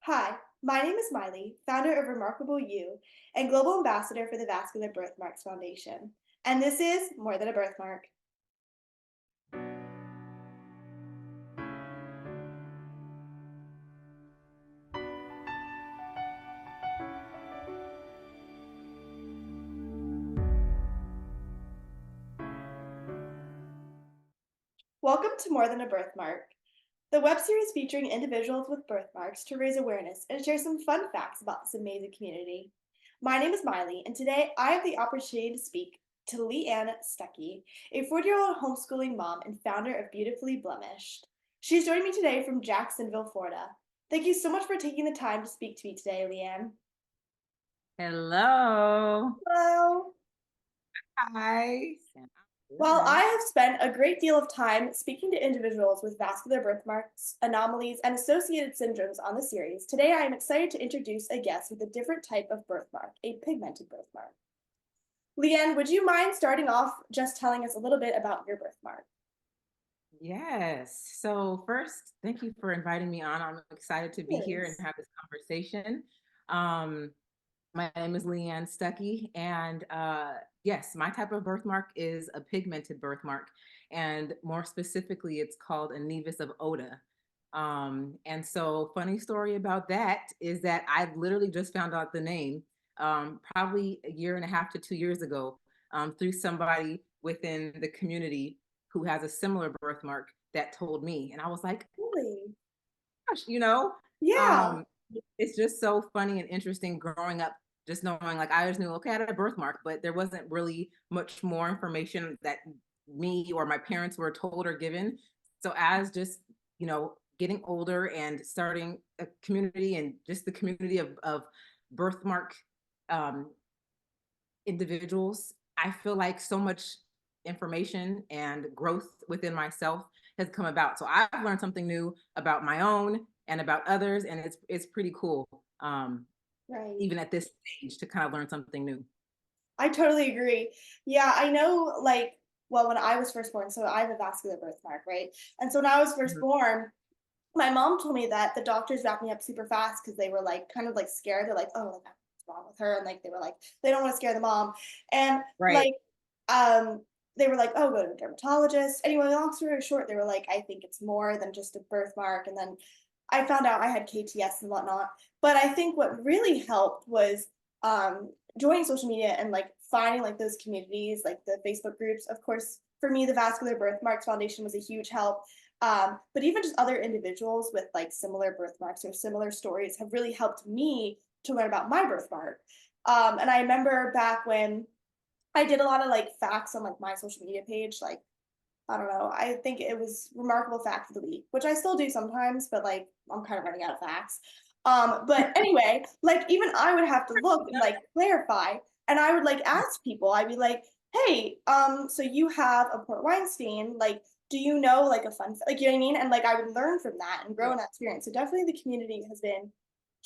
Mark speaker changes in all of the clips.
Speaker 1: Hi, my name is Miley, founder of Remarkable You and global ambassador for the Vascular Birthmarks Foundation. And this is More Than a Birthmark. Welcome to More Than a Birthmark, the web series featuring individuals with birthmarks to raise awareness and share some fun facts about this amazing community. My name is Miley, and today I have the opportunity to speak to Leanne Stuckey, a 40-year-old homeschooling mom and founder of Beautifully Blemished. She's joining me today from Jacksonville, Florida. Thank you so much for taking the time to speak to me today, Leanne.
Speaker 2: Hello.
Speaker 1: Hello.
Speaker 2: Hi.
Speaker 1: While I
Speaker 2: Good.
Speaker 1: have spent a great deal of time speaking to individuals with vascular birthmarks, anomalies, and associated syndromes on the series, today I am excited to introduce a guest with a different type of birthmark, a pigmented birthmark. Leanne, would you mind starting off just telling us a little bit about your birthmark?
Speaker 2: Yes. So first, thank you for inviting me on. I'm excited to be here and
Speaker 1: Yes.
Speaker 2: have this conversation. Um, my name is Leanne Stuckey, and yes, my type of birthmark is a pigmented birthmark, and more specifically, it's called a Nevus of Ota. And so, funny story about that is that I literally just found out the name probably a year and a half to 2 years ago through somebody within the community who has a similar birthmark that told me, and I was like,
Speaker 1: Really?
Speaker 2: gosh.
Speaker 1: Yeah.
Speaker 2: Um, it's just so funny and interesting growing up, just knowing like I just knew, okay, I had a birthmark, but there wasn't really much more information that me or my parents were told or given. So as just, getting older and starting a community and just the community of birthmark um, individuals, I feel like so much information and growth within myself has come about. So I've learned something new about my own and about others, and it's pretty cool.
Speaker 1: Right.
Speaker 2: Even at this stage, to kind of learn something new.
Speaker 1: I totally agree. Yeah, I know, like, well, when I was first born, so I have a vascular birthmark, right? And so when I was first
Speaker 2: Mhm.
Speaker 1: born, my mom told me that the doctors wrapped me up super fast because they were like kind of like scared. They're like, oh, like what's wrong with her? And like they were like, they don't want to scare the mom. And
Speaker 2: Right.
Speaker 1: like um they were like, oh, go to a dermatologist. Anyway, long story short, they were like, I think it's more than just a birthmark. And then I found out I had KTS and whatnot. But I think what really helped was joining social media and like finding like those communities, like the Facebook groups. Of course, for me, the Vascular Birthmarks Foundation was a huge help, but even just other individuals with like similar birthmarks or similar stories have really helped me to learn about my birthmark. And I remember back when I did a lot of like facts on like my social media page, like I don't know, I think it was remarkable fact of the week, which I still do sometimes, but like I'm kind of running out of facts. But anyway, like even I would have to look and like clarify, and I would like ask people, I'd be like, hey, so you have a Port Weinstein, like, do you know like a like you know what I mean? And like I would learn from that and grow in that experience. So definitely the community has been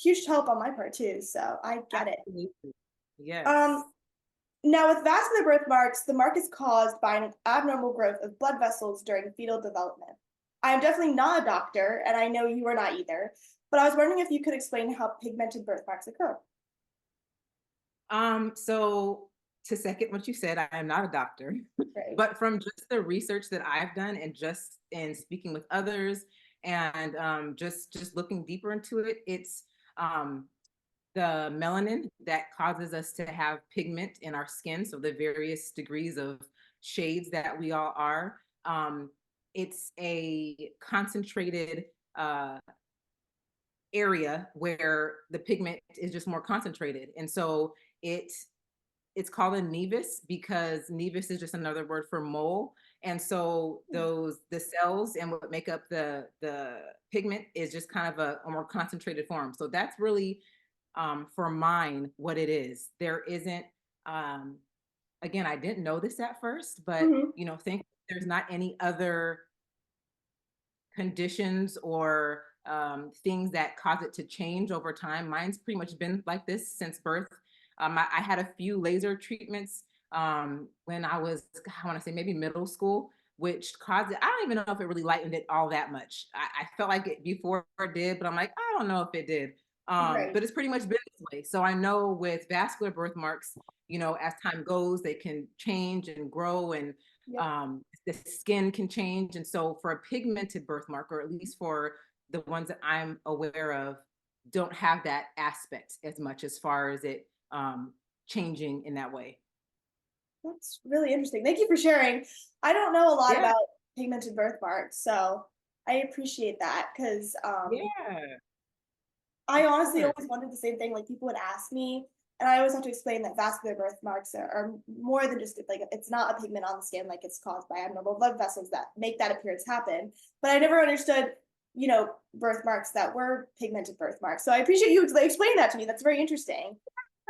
Speaker 1: huge help on my part too. So I get it.
Speaker 2: Absolutely. Yes.
Speaker 1: Um, Now, with vascular birthmarks, the mark is caused by an abnormal growth of blood vessels during fetal development. I am definitely not a doctor, and I know you are not either, but I was wondering if you could explain how pigmented birthmarks occur.
Speaker 2: So to second what you said, I am not a doctor,
Speaker 1: Right.
Speaker 2: but from just the research that I've done and just in speaking with others and just looking deeper into it, it's um, the melanin that causes us to have pigment in our skin. So the various degrees of shades that we all are. It's a concentrated area where the pigment is just more concentrated, and so it it's called a nevus because nevus is just another word for mole. And so the cells and what make up the pigment is just kind of a more concentrated form. So that's really for mine what it is. There isn't um again, I didn't know this at first, but
Speaker 1: Mhm.
Speaker 2: think there's not any other conditions or things that cause it to change over time. Mine's pretty much been like this since birth. I had a few laser treatments when I was, I want to say maybe middle school, which caused it. I don't even know if it really lightened it all that much. I felt like it before it did, but I'm like, I don't know if it did.
Speaker 1: Right.
Speaker 2: But it's pretty much been this way. So I know with vascular birthmarks, as time goes, they can change and grow, and
Speaker 1: Yep.
Speaker 2: the skin can change. And so for a pigmented birthmark, or at least for the ones that I'm aware of, don't have that aspect as much as far as it changing in that way.
Speaker 1: That's really interesting. Thank you for sharing. I don't know a lot
Speaker 2: Yeah,
Speaker 1: about pigmented birthmarks, so I appreciate that because
Speaker 2: yeah,
Speaker 1: I
Speaker 2: of
Speaker 1: honestly
Speaker 2: course.
Speaker 1: always wondered the same thing. Like people would ask me, and I always have to explain that vascular birthmarks are more than just like it's not a pigment on the skin, like it's caused by abnormal blood vessels that make that appearance happen. But I never understood, birthmarks that were pigmented birthmarks. So I appreciate you explaining that to me. That's very interesting.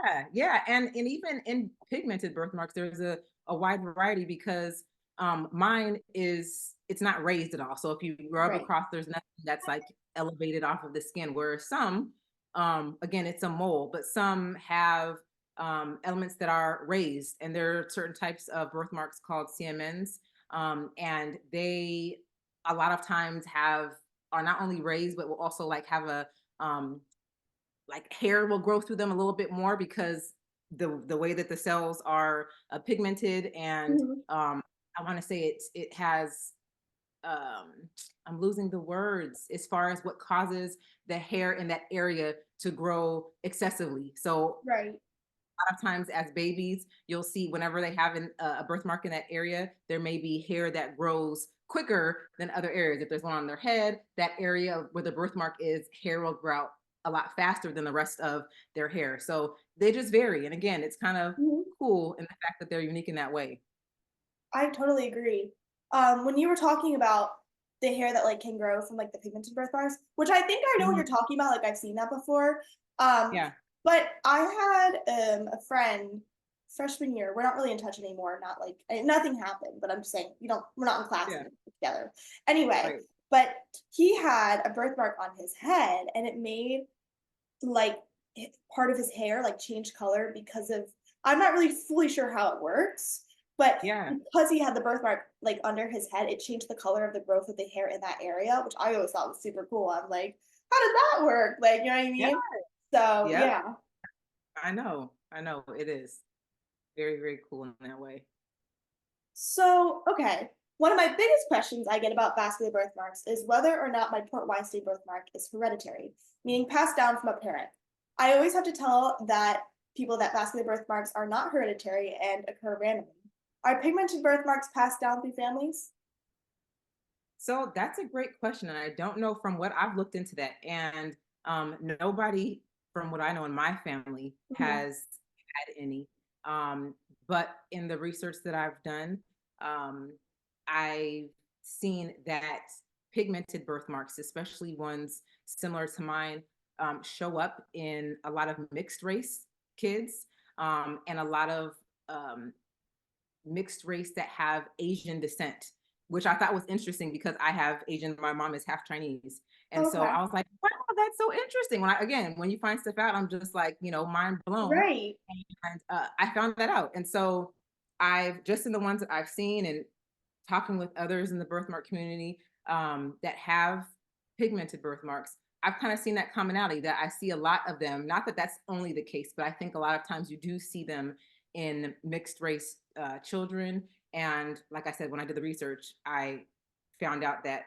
Speaker 2: Yeah, yeah, and even in pigmented birthmarks, there's a wide variety because mine is it's not raised at all. So if you rub
Speaker 1: Right.
Speaker 2: across, there's nothing that's like elevated off of the skin. Whereas some, again, it's a mole, but some have elements that are raised, and there are certain types of birthmarks called CMNs, and they a lot of times have are not only raised, but will also like have a like hair will grow through them a little bit more because the way that the cells are pigmented, and
Speaker 1: Mhm.
Speaker 2: I want to say it has um I'm losing the words as far as what causes the hair in that area to grow excessively. So
Speaker 1: Right.
Speaker 2: a lot of times as babies, you'll see whenever they have a birthmark in that area, there may be hair that grows quicker than other areas. If there's one on their head, that area where the birthmark is, hair will grow out a lot faster than the rest of their hair. So they just vary. And again, it's kind of
Speaker 1: Mhm.
Speaker 2: cool in the fact that they're unique in that way.
Speaker 1: I totally agree. When you were talking about the hair that like can grow from like the pigmented birthmarks, which I think I know what
Speaker 2: Mhm.
Speaker 1: you're talking about, like I've seen that before. Um,
Speaker 2: Yeah.
Speaker 1: but I had a friend freshman year. We're not really in touch anymore. Not like nothing happened, but I'm just saying we're not in class
Speaker 2: Yeah.
Speaker 1: anymore together. Anyway,
Speaker 2: Right.
Speaker 1: but he had a birthmark on his head, and it made like part of his hair like change color because of I'm not really fully sure how it works, but
Speaker 2: Yeah.
Speaker 1: because he had the birthmark like under his head, it changed the color of the growth of the hair in that area, which I always thought was super cool. I'm like, how does that work? Like, you know what I
Speaker 2: Yeah.
Speaker 1: mean? So
Speaker 2: Yep.
Speaker 1: yeah.
Speaker 2: I know. I know. It is very, very cool in that way.
Speaker 1: So okay. One of my biggest questions I get about vascular birthmarks is whether or not my Port Weinstein birthmark is hereditary, meaning passed down from a parent. I always have to tell that people that vascular birthmarks are not hereditary and occur randomly. Are pigmented birthmarks passed down through families?
Speaker 2: So that's a great question. And I don't know from what I've looked into that. And nobody from what I know in my family
Speaker 1: Mhm.
Speaker 2: has had any. Um, but in the research that I've done, um, I've seen that pigmented birthmarks, especially ones similar to mine, show up in a lot of mixed race kids, and a lot of um, mixed race that have Asian descent, which I thought was interesting because I have Asian, my mom is half Chinese. And so
Speaker 1: Okay.
Speaker 2: I was like, wow, that's so interesting. When you find stuff out, I'm just like, mind blown.
Speaker 1: Right.
Speaker 2: And I found that out. And so I've just in the ones that I've seen and talking with others in the birthmark community that have pigmented birthmarks, I've kind of seen that commonality that I see a lot of them. Not that that's only the case, but I think a lot of times you do see them in mixed race children. And like I said, when I did the research, I found out that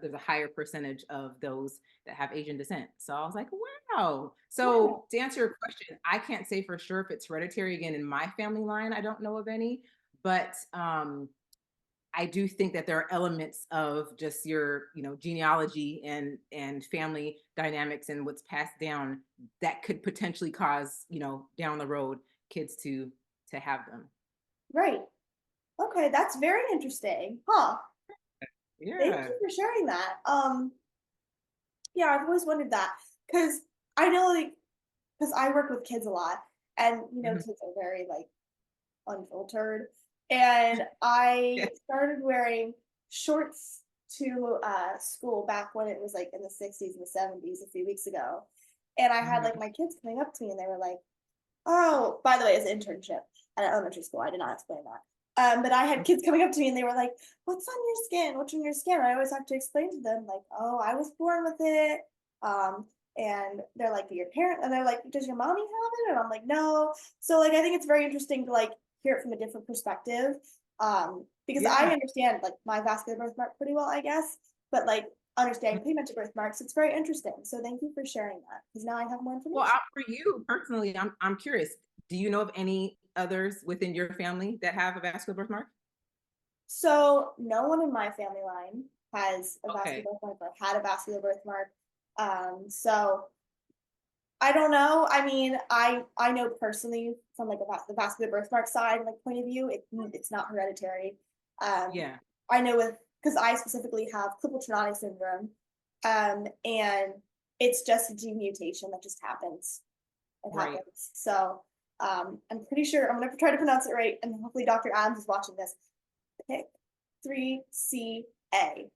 Speaker 2: there's a higher percentage of those that have Asian descent. So I was like, wow.
Speaker 1: Yeah.
Speaker 2: So to answer your question, I can't say for sure if it's hereditary. Again, in my family line, I don't know of any, but I do think that there are elements of just your, genealogy and family dynamics and what's passed down that could potentially cause, down the road kids to have them.
Speaker 1: Right. Okay, that's very interesting. Huh. Thank
Speaker 2: Yeah.
Speaker 1: you for sharing that. Yeah, I've always wondered that because I know, like, because I work with kids a lot, and
Speaker 2: Mhm.
Speaker 1: kids are very like unfiltered. And I
Speaker 2: Yeah.
Speaker 1: started wearing shorts to school back when it was like in the 60s and the 70s a few weeks ago. And I had like
Speaker 2: Mhm.
Speaker 1: my kids coming up to me and they were like, oh, by the way, it's an internship at an elementary school. I did not explain that. But I had kids coming up to me and they were like, what's on your skin? What's on your skin? I always have to explain to them, like, oh, I was born with it. And they're like, "Do your parent?" And they're like, "Does your mommy have it?" And I'm like, "No." So like I think it's very interesting to like hear it from a different perspective. Because I
Speaker 2: Yeah.
Speaker 1: understand like my vascular birthmark pretty well, I guess, but like understanding pigmented birthmarks, it's very interesting. So thank you for sharing that because now I have more
Speaker 2: Well,
Speaker 1: information.
Speaker 2: for you personally, I'm curious. Do you know of any others within your family that have a vascular birthmark?
Speaker 1: So no one in my family line has a
Speaker 2: Okay.
Speaker 1: vascular birthmark or had a vascular birthmark. So I don't know. I mean, I know personally from like the vascular birthmark side, like point of view, it's not hereditary. Um,
Speaker 2: Yeah.
Speaker 1: I know with because I specifically have Klippel-Trenaunay syndrome, and it's just a gene mutation that just happens. It
Speaker 2: Right.
Speaker 1: happens. So I'm pretty sure I'm gonna try to pronounce it right, and hopefully Dr. Adams is watching this. Pick 3CA.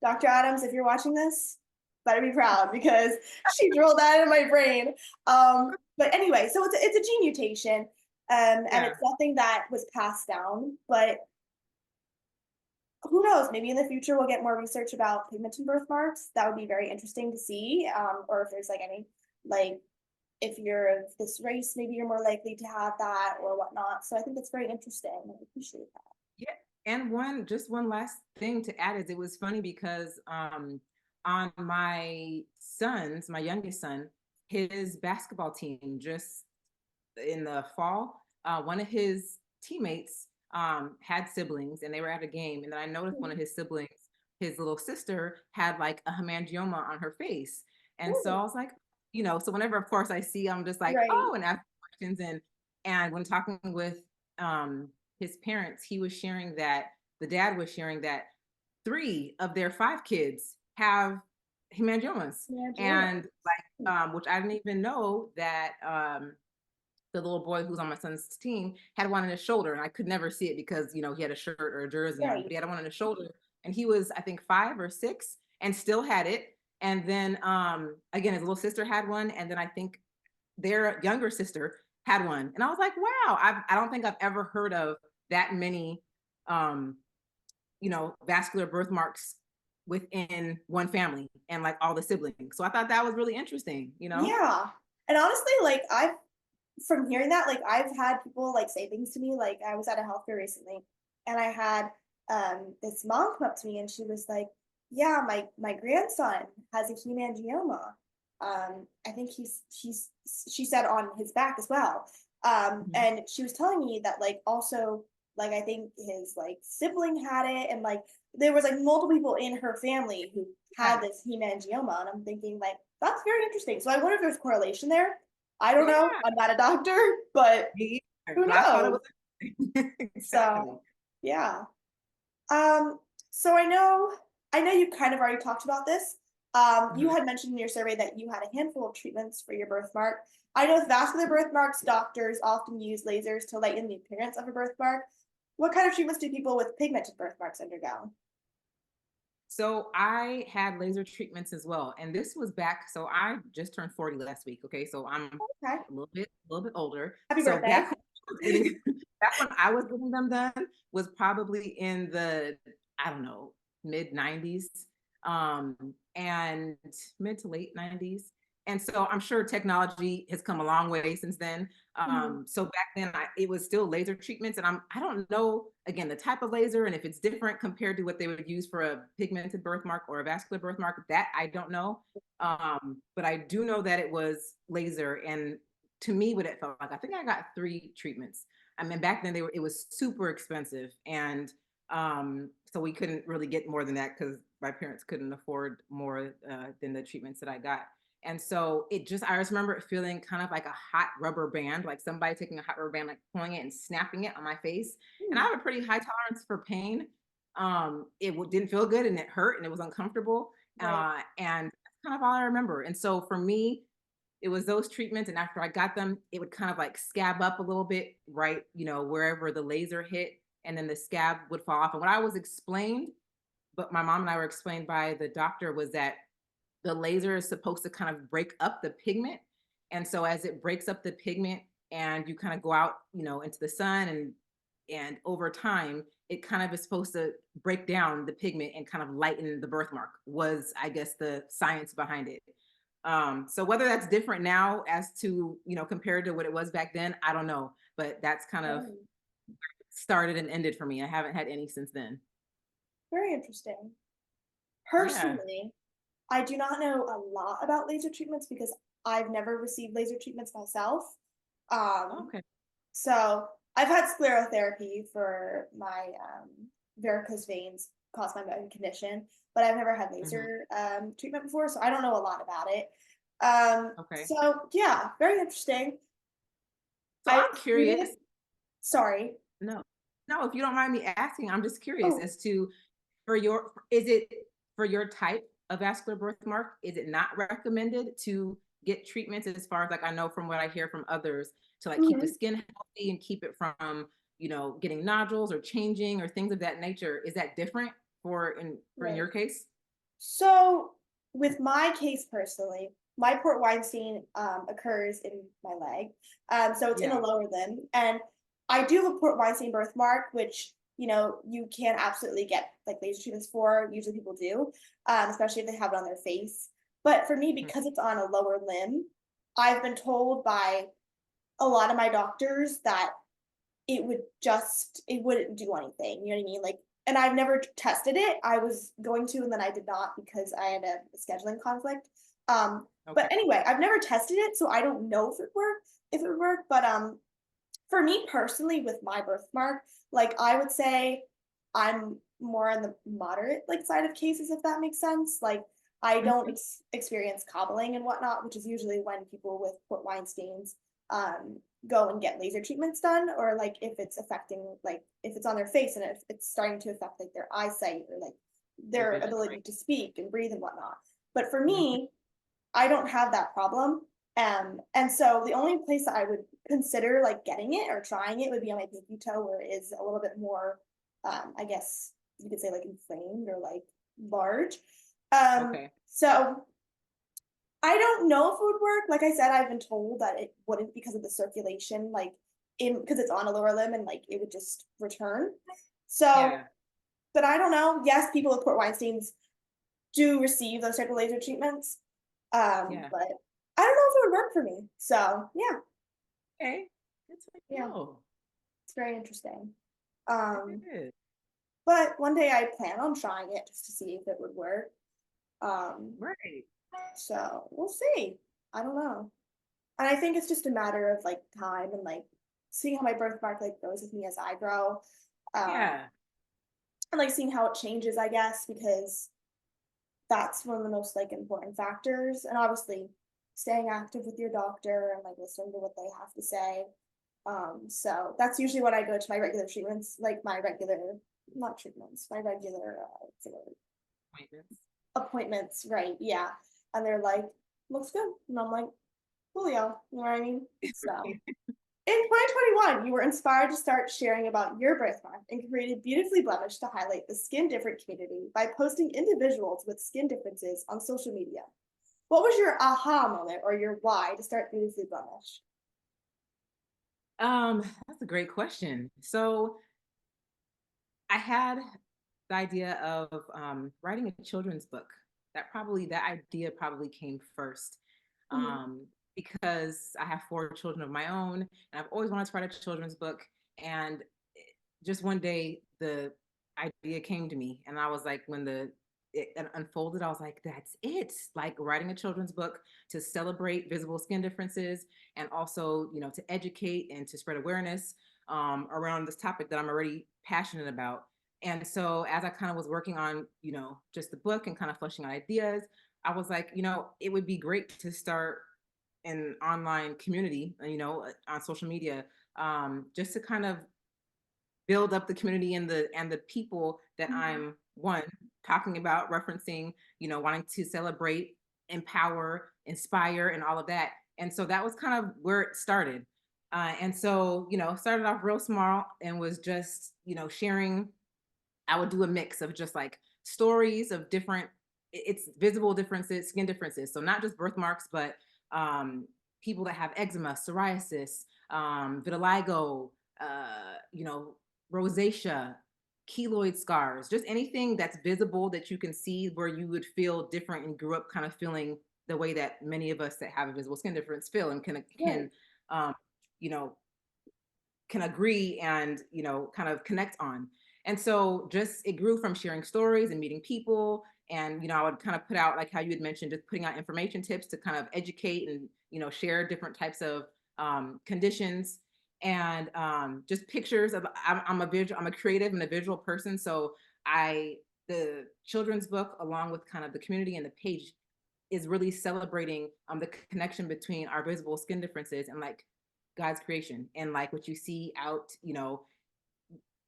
Speaker 1: Dr. Adams, if you're watching this, better be proud because she drilled that in my brain. But anyway, so it's a gene mutation, and
Speaker 2: Yeah.
Speaker 1: it's nothing that was passed down. But who knows? Maybe in the future we'll get more research about pigmented birthmarks. That would be very interesting to see. Or if there's like any like if you're of this race, maybe you're more likely to have that or whatnot. So I think it's very interesting. I appreciate that.
Speaker 2: Yeah. And one last thing to add is it was funny because on my youngest son, his basketball team just in the fall, one of his teammates had siblings and they were at a game. And then I noticed one of his siblings, his little sister, had like a hemangioma on her face. And so
Speaker 1: Ooh,
Speaker 2: I was like, so whenever, of course, I see, I'm just like,
Speaker 1: right.
Speaker 2: oh, and ask questions. And when talking with his parents, he was sharing that the dad was sharing that 3 of their 5 kids have hemangiomas,
Speaker 1: Yeah,
Speaker 2: and like which I didn't even know that the little boy who's on my son's team had one on his shoulder, and I could never see it because he had a shirt or a jersey on, but
Speaker 1: right.
Speaker 2: he had one on his shoulder, and he was I think 5 or 6, and still had it. And then again, his little sister had one, and then I think their younger sister had one, and I was like, wow, I don't think I've ever heard of that many, um, vascular birthmarks within one family and like all the siblings. So I thought that was really interesting.
Speaker 1: Yeah. And honestly, like I've from hearing that, like I've had people like say things to me. Like I was at a health fair recently and I had this mom come up to me and she was like, "Yeah, my grandson has a hemangioma. I think she said on his back as well.
Speaker 2: Mhm.
Speaker 1: And she was telling me that like also like I think his like sibling had it and like there was like multiple people in her family who had
Speaker 2: Yeah,
Speaker 1: this hemangioma and I'm thinking like that's very interesting. So I wonder if there's correlation there. I don't know.
Speaker 2: yeah,
Speaker 1: I'm not a doctor, but
Speaker 2: me either,
Speaker 1: who
Speaker 2: but I thought it
Speaker 1: knows?
Speaker 2: was exactly.
Speaker 1: So, yeah. Um, so I know you kind of already talked about this. You
Speaker 2: Mhm.
Speaker 1: had mentioned in your survey that you had a handful of treatments for your birthmark. I know with vascular birthmarks, doctors often use lasers to lighten the appearance of a birthmark. What kind of treatments do people with pigmented birthmarks undergo?
Speaker 2: So I had laser treatments as well, and this was back. So I just turned 40 last week. Okay, so I'm
Speaker 1: Okay.
Speaker 2: a little bit older.
Speaker 1: Happy
Speaker 2: So
Speaker 1: birthday.
Speaker 2: back when I was getting them done was probably in the, I don't know, mid 90s, and mid to late 90s. And so I'm sure technology has come a long way since then.
Speaker 1: Mhm.
Speaker 2: So back then it was still laser treatments, and I don't know again the type of laser and if it's different compared to what they would use for a pigmented birthmark or a vascular birthmark. That I don't know, but I do know that it was laser, and to me, what it felt like, I think I got 3 treatments. I mean, back then it was super expensive, and so we couldn't really get more than that because my parents couldn't afford more than the treatments that I got. And so I just remember it feeling kind of like a hot rubber band, like somebody taking a hot rubber band, like pulling it and snapping it on my face. And I
Speaker 1: Hmm.
Speaker 2: have a pretty high tolerance for pain. Didn't feel good and it hurt and it was uncomfortable.
Speaker 1: Right.
Speaker 2: And that's kind of all I remember. And so for me, it was those treatments. And after I got them, it would kind of like scab up a little bit, right? Wherever the laser hit, and then the scab would fall off. And what I was explained, but my mom and I were explained by the doctor, was that the laser is supposed to kind of break up the pigment. And so as it breaks up the pigment and you kind of go out, into the sun, and over time, it kind of is supposed to break down the pigment and kind of lighten the birthmark, was I guess the science behind it. So whether that's different now as to, compared to what it was back then, I don't know. But that's kind of
Speaker 1: Oh,
Speaker 2: started and ended for me. I haven't had any since then.
Speaker 1: very interesting.
Speaker 2: Yeah.
Speaker 1: Personally, I do not know a lot about laser treatments because I've never received laser treatments myself. Um,
Speaker 2: Okay.
Speaker 1: so I've had sclerotherapy for my varicose veins caused by my condition, but I've never had
Speaker 2: Hmm.
Speaker 1: laser treatment before, so I don't know a lot about it.
Speaker 2: Okay.
Speaker 1: So yeah, very interesting.
Speaker 2: So
Speaker 1: I
Speaker 2: I'm curious.
Speaker 1: treated, sorry.
Speaker 2: No, no, if you don't mind me asking, I'm just curious
Speaker 1: Oh,
Speaker 2: as to is it for your type of vascular birthmark, is it not recommended to get treatments as far as like I know from what I hear from others to like keep the
Speaker 1: mhm.
Speaker 2: skin healthy and keep it from, getting nodules or changing or things of that nature? Is that different for in
Speaker 1: Right.
Speaker 2: your case?
Speaker 1: So, with my case personally, my port Weinstein occurs in my leg. So it's in the
Speaker 2: Yeah.
Speaker 1: lower limb. And I do have a port Weinstein birthmark, which, you can absolutely get like laser treatments for. Usually people do, especially if they have it on their face. But for me,
Speaker 2: Mhm.
Speaker 1: because it's on a lower limb, I've been told by a lot of my doctors that it wouldn't do anything, you know what I mean? Like, and I've never tested it. I was going to, and then I did not because I had a scheduling conflict.
Speaker 2: Okay.
Speaker 1: But anyway, I've never tested it, so I don't know if it would work. But for me personally, with my birthmark, like I would say I'm more on the moderate like side of cases, if that makes sense. Like I don't
Speaker 2: Mhm.
Speaker 1: experience cobbling and whatnot, which is usually when people with port Weinsteins um, go and get laser treatments done, or like if it's affecting, like if it's on their face and if it's starting to affect like their eyesight or like
Speaker 2: Their
Speaker 1: their
Speaker 2: vision,
Speaker 1: ability
Speaker 2: right?
Speaker 1: to speak and breathe and whatnot. But for
Speaker 2: Mhm.
Speaker 1: me, I don't have that problem. And so the only place that I would consider like getting it or trying it would be on my pinky toe, where it is a little bit more, I guess you could say like inflamed or like large.
Speaker 2: Okay.
Speaker 1: So I don't know if it would work. Like I said, I've been told that it wouldn't because of the circulation, like in because it's on a lower limb and like it would just return. So,
Speaker 2: Yeah.
Speaker 1: but I don't know. Yes, people with port Weinstein's do receive those type of laser treatments.
Speaker 2: Yeah.
Speaker 1: But I don't know if it would work for me. So yeah,
Speaker 2: Okay. That's what I
Speaker 1: yeah,
Speaker 2: know.
Speaker 1: it's very interesting.
Speaker 2: It
Speaker 1: Um,
Speaker 2: is.
Speaker 1: but one day I plan on trying it just to see if it would work. Um,
Speaker 2: Right.
Speaker 1: so we'll see. I don't know. And I think it's just a matter of like time and like seeing how my birthmark like grows with me as I grow. Um,
Speaker 2: Yeah.
Speaker 1: and like seeing how it changes, I guess, because that's one of the most like important factors. And obviously staying active with your doctor and like listening to what they have to say. So that's usually when I go to my regular treatments, like my regular, not treatments, my regular
Speaker 2: Appointments.
Speaker 1: appointments, right? Yeah. And they're like, looks good. And I'm like, Julio, you know what I mean? So in 2021, you were inspired to start sharing about your birthmark and created Beautifully Blemished to highlight the skin different community by posting individuals with skin differences on social media. What was your aha moment or your why to start Beautifully Blemished?
Speaker 2: That's a great question. So I had the idea of writing a children's book. That idea probably came first,
Speaker 1: Mhm.
Speaker 2: because I have four children of my own, and I've always wanted to write a children's book. And just one day, the idea came to me, and I was like, when it unfolded, I was like, that's it. Like writing a children's book to celebrate visible skin differences, and also, to educate and to spread awareness around this topic that I'm already passionate about. And so as I kind of was working on, just the book and kind of fleshing out ideas, I was like, it would be great to start an online community, on social media, just to kind of build up the community and the people that
Speaker 1: Mhm.
Speaker 2: I'm one talking about, referencing, wanting to celebrate, empower, inspire, and all of that. And so that was kind of where it started. And so, started off real small and was just, sharing. I would do a mix of just like stories of different, it's visible differences, skin differences. So not just birthmarks, but people that have eczema, psoriasis, vitiligo, rosacea, keloid scars, just anything that's visible that you can see where you would feel different and grew up kind of feeling the way that many of us that have a visible skin difference feel and
Speaker 1: Right.
Speaker 2: um, you know, can agree and kind of connect on. And so just it grew from sharing stories and meeting people. And I would kind of put out, like how you had mentioned, just putting out information tips to kind of educate and share different types of conditions, and just pictures of. I'm a creative and a visual person, so I the children's book, along with kind of the community and the page, is really celebrating the connection between our visible skin differences and like God's creation, and like what you see out,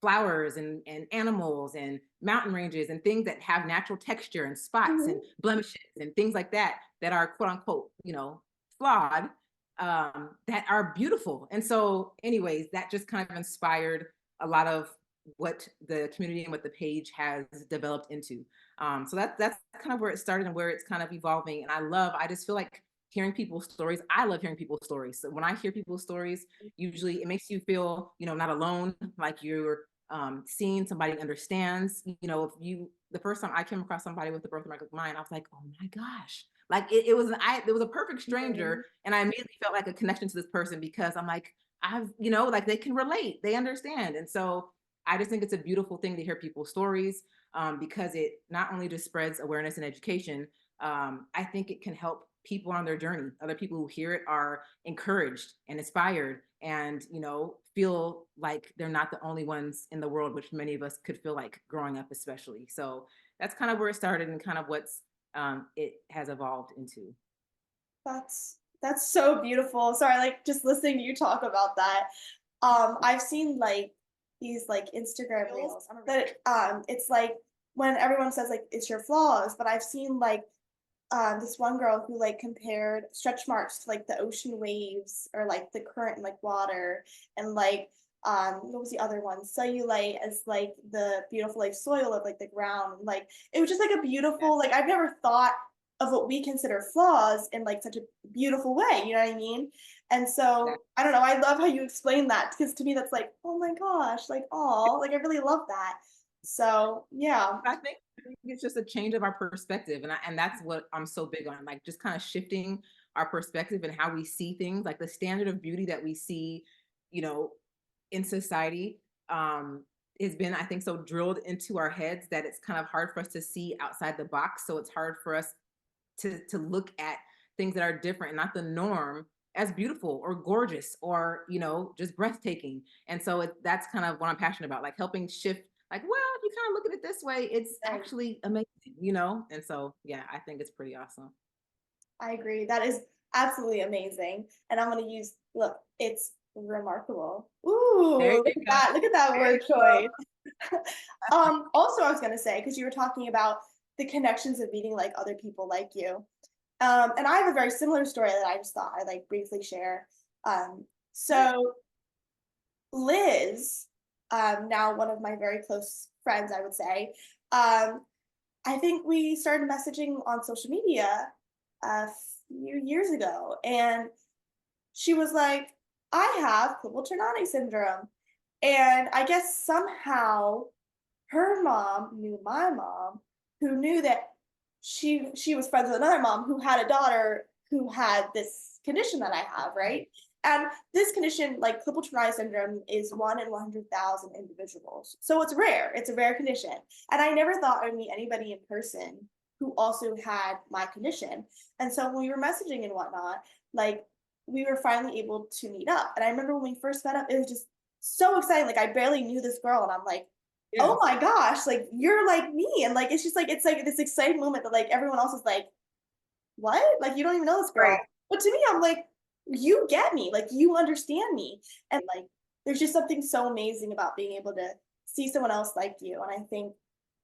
Speaker 2: flowers and animals and mountain ranges and things that have natural texture and spots and
Speaker 1: Mhm.
Speaker 2: blemishes and things like that, that are quote unquote, flawed, that are beautiful. And so, anyways, that just kind of inspired a lot of what the community and what the page has developed into. So that's kind of where it started and where it's kind of evolving. And I just feel like hearing people's stories. I love hearing people's stories. So when I hear people's stories, usually it makes you feel, not alone, like you're seeing somebody understands. If you the first time I came across somebody with a birthmark like mine, I was like, oh my gosh. Like it was a perfect stranger,
Speaker 1: Right.
Speaker 2: and I immediately felt like a connection to this person because I'm like, like they can relate, they understand. And so I just think it's a beautiful thing to hear people's stories, because it not only just spreads awareness and education. I think it can help people on their journey. Other people who hear it are encouraged and inspired, and feel like they're not the only ones in the world, which many of us could feel like growing up, especially. So that's kind of where it started and kind of what's it has evolved into.
Speaker 1: That's so beautiful. Sorry, like just listening to you talk about that. I've seen like these like Instagram reels that it's like when everyone says like it's your flaws, but I've seen like this one girl who like compared stretch marks to like the ocean waves or like the current in like water, and like what was the other one, cellulite as like the beautiful like soil of like the ground. Like it was just like a
Speaker 2: Yeah.
Speaker 1: beautiful, like I've never thought of what we consider flaws in like such a beautiful way, you know what I mean? And
Speaker 2: That,
Speaker 1: so I don't know, I love how you explain that, because to me that's like, oh my gosh, like, oh, like I really love that. So yeah.
Speaker 2: I think it's just a change of our perspective, and that's what I'm so big on, like just kind of shifting our perspective and how we see things, like the standard of beauty that we see, you know, in society, um, has been, I think, so drilled into our heads that it's kind of hard for us to see outside the box. So it's hard for us to look at things that are different and not the norm as beautiful or gorgeous or just breathtaking. And so that's kind of what I'm passionate about, like helping shift, like, well, if you kind of look at it this way, it's
Speaker 1: Right.
Speaker 2: actually amazing, and so yeah, I think it's pretty awesome.
Speaker 1: I agree. That is absolutely amazing. And I'm gonna use, look, it's remarkable.
Speaker 2: There
Speaker 1: Ooh,
Speaker 2: you
Speaker 1: look at
Speaker 2: go.
Speaker 1: that. Look at that
Speaker 2: There you
Speaker 1: word
Speaker 2: go.
Speaker 1: choice. Also I was gonna say, because you were talking about the connections of meeting like other people like you. And I have a very similar story that I just thought I'd like briefly share. Um,
Speaker 2: Sure.
Speaker 1: so Liz, now one of my very close friends, I would say, um, I think we started messaging on social media a few years ago, and she was like, "I have Klippel Ternani syndrome," and I guess somehow her mom knew my mom, who knew that she was friends with another mom who had a daughter who had this condition that I have, right? And this condition, like Klippel-Trenaunay syndrome, is 1 in 100,000 individuals. So it's rare. It's a rare condition. And I never thought I'd meet anybody in person who also had my condition. And so when we were messaging and whatnot, like we were finally able to meet up. And I remember when we first met up, it was just so exciting. Like I barely knew this girl, and I'm like, oh
Speaker 2: Yes.
Speaker 1: my gosh, like you're like me. And like it's like this exciting moment that like everyone else is like, what? Like you don't even know this girl.
Speaker 2: Right.
Speaker 1: But to me, I'm like, you get me, like you understand me. And like there's just something so amazing about being able to see someone else like you. And I think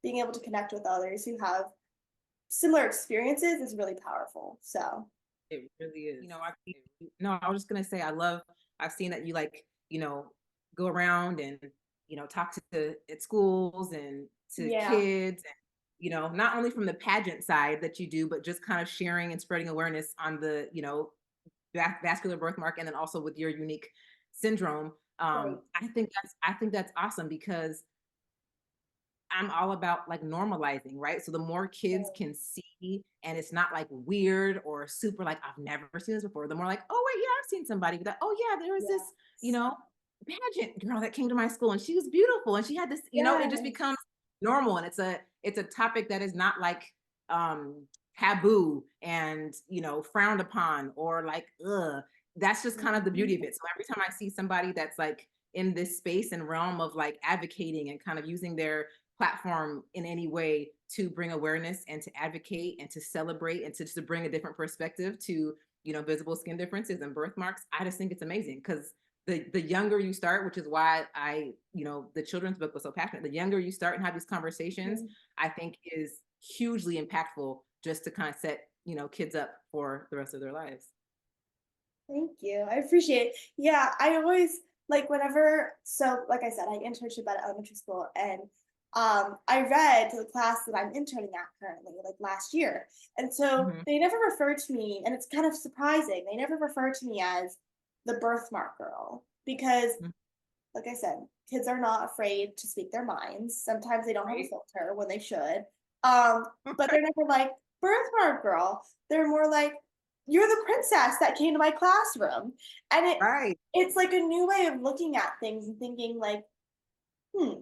Speaker 1: being able to connect with others who have similar experiences is really powerful. So
Speaker 2: It really is. No, I was just gonna say, I've seen that you like, go around and, talk to at schools and to
Speaker 1: yeah,
Speaker 2: kids, and, not only from the pageant side that you do, but just kind of sharing and spreading awareness on the, vascular birthmark, and then also with your unique syndrome.
Speaker 1: right.
Speaker 2: I think that's awesome because I'm all about like normalizing, right? So the more kids
Speaker 1: Right.
Speaker 2: can see and it's not like weird or super like I've never seen this before, the more like, oh wait, yeah, I've seen somebody that, oh yeah, there was this, you
Speaker 1: Yes.
Speaker 2: know, pageant girl that came to my school and she was beautiful and she had this, it just
Speaker 1: Yes.
Speaker 2: becomes normal and it's a topic that is not like taboo and frowned upon or like that's just kind of the
Speaker 1: Mhm.
Speaker 2: beauty of it. So every time I see somebody that's like in this space and realm of like advocating and kind of using their platform in any way to bring awareness and to advocate and to celebrate and to bring a different perspective to visible skin differences and birthmarks, I just think it's amazing because the younger you start, which is why I the children's book was so passionate, the younger you start and have these conversations,
Speaker 1: Mhm.
Speaker 2: I think is hugely impactful just to kind of set kids up for the rest of their lives.
Speaker 1: Thank you. I appreciate it. Yeah, I always like whenever so like I said, I internship at elementary school and I read to the class that I'm interning at currently, like last year. And so
Speaker 2: Hmm.
Speaker 1: they never refer to me, and it's kind of surprising. They never refer to me as the birthmark girl because like I said, kids are not afraid to speak their minds. Sometimes they don't have a
Speaker 2: Right.
Speaker 1: filter when they should. But they're never like, birthmark girl. They're more like, you're the princess that came to my classroom. And
Speaker 2: Right.
Speaker 1: it's like a new way of looking at things and thinking like,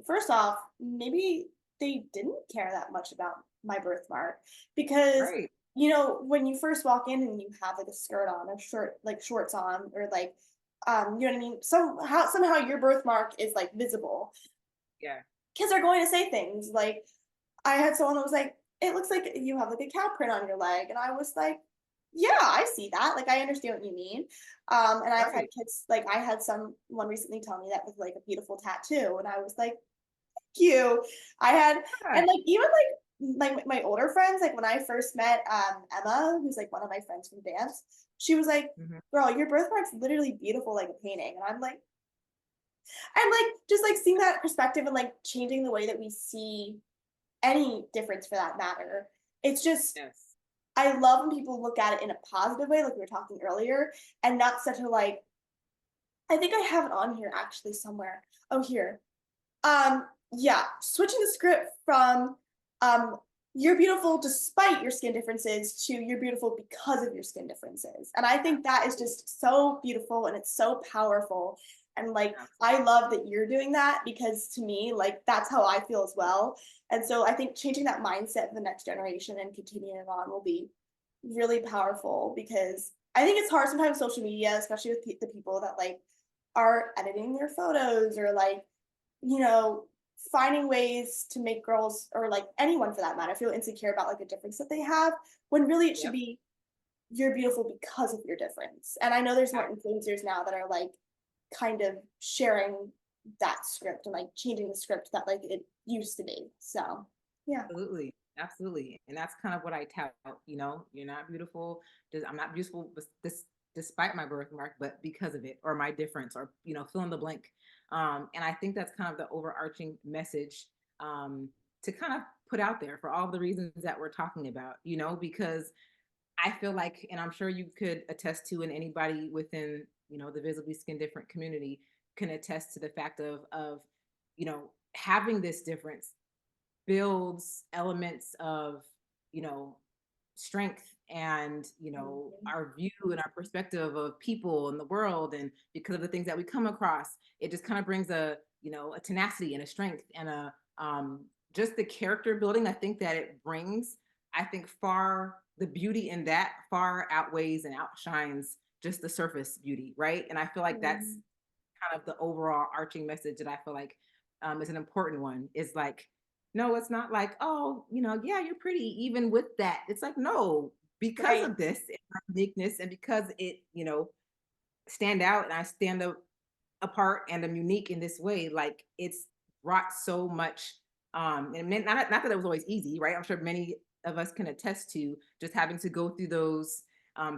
Speaker 1: first off, maybe they didn't care that much about my birthmark because
Speaker 2: Right.
Speaker 1: when you first walk in and you have like a skirt on or shirt like shorts on or like you know what I mean? Somehow your birthmark is like visible.
Speaker 2: Yeah.
Speaker 1: Kids are going to say things like I had someone that was like, it looks like you have like a cow print on your leg. And I was like, yeah, I see that. Like I understand what you mean. And I've had
Speaker 2: Right.
Speaker 1: kids like I had someone recently tell me that was like a beautiful tattoo. And I was like, you. I had
Speaker 2: Yeah.
Speaker 1: and, like, even, like, my older friends, like, when I first met, Emma, who's, like, one of my friends from dance, she was like,
Speaker 2: Mhm.
Speaker 1: "Girl, your birthmark's literally beautiful like a painting," and I'm like, just, like, seeing that perspective and, like, changing the way that we see any difference for that matter. It's just
Speaker 2: Yes.
Speaker 1: I love when people look at it in a positive way, like we were talking earlier, and not such a, like I think I have it on here actually somewhere. Oh, here. Yeah, switching the script from um, "You're beautiful despite your skin differences" to "You're beautiful because of your skin differences." And I think that is
Speaker 2: Absolutely.
Speaker 1: just so beautiful and it's so powerful. And like,
Speaker 2: Absolutely.
Speaker 1: I love that you're doing that because to me, like, that's how I feel as well. And so I think changing that mindset for the next generation and continuing it on will be really powerful because I think it's hard sometimes social media, especially with the people that like are editing their photos or like you know, finding ways to make girls or like anyone for that matter feel insecure about like a difference that they have when really it should
Speaker 2: Yep.
Speaker 1: be you're beautiful because of your difference. And I know there's more
Speaker 2: Ab-
Speaker 1: influencers now that are like kind of sharing that script and like changing the script that like it used to be. So yeah.
Speaker 2: Absolutely. Absolutely. And that's kind of what I tout, you're not beautiful. I'm not beautiful despite my birthmark, but because of it or my difference or, fill in the blank. And I think that's kind of the overarching message um, to kind of put out there for all the reasons that we're talking about, because I feel like, and I'm sure you could attest to, and anybody within, the visibly skin different community can attest to the fact of, having this difference builds elements of you know strength and
Speaker 1: Mhm.
Speaker 2: our view and our perspective of people and the world, and because of the things that we come across, it just kind of brings a tenacity and a strength and a just the character building I think that it brings. I think far the beauty in that far outweighs and outshines just the surface beauty, right? And I feel like that's
Speaker 1: Mhm.
Speaker 2: kind of the overall arching message that I feel like is an important one. Is like, no, it's not like, oh, yeah, you're pretty. Even with that, it's like, no, because
Speaker 1: Right.
Speaker 2: of this and my uniqueness, and because it, stand out and I stand up apart and I'm unique in this way. Like it's brought so much. And not that it was always easy, right? I'm sure many of us can attest to just having to go through those